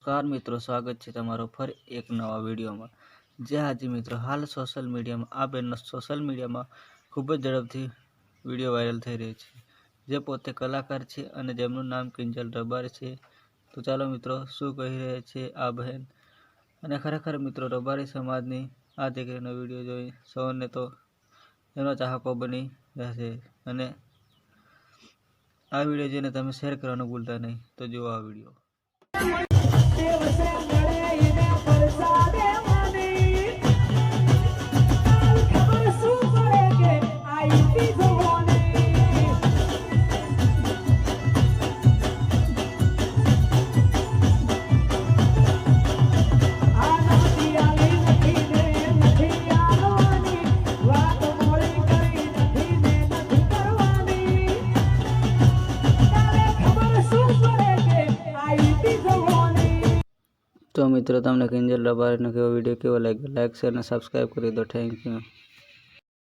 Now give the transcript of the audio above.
नमस्कार मित्रों, स्वागत है तमारो फर एक नवा वीडियो में। जे आज मित्रों हाल सोशल मीडिया में आ बेन सोशल मीडिया में खूब ज झड़पथी वीडियो वायरल थई रही है, जे पोते कलाकार है और जेमनु नाम किंजल रबारी है। तो चलो मित्रों शू कही रहे छे आ बहन अने खरेखर मित्रों रबारी समाजनी आ दीकरीनो वीडियो जोई सौने तो एमनो चाहको बनी जशे अने आ वीडियो जोईने तमे शेर करवानुं भूलता नहीं। तो जो आ वीडियो तो मित्रों तमने किंजल रबारीनो केवो विडियो केवो लाग्यो लाइक शेर ने सब्सक्राइब करी दो। Thank you.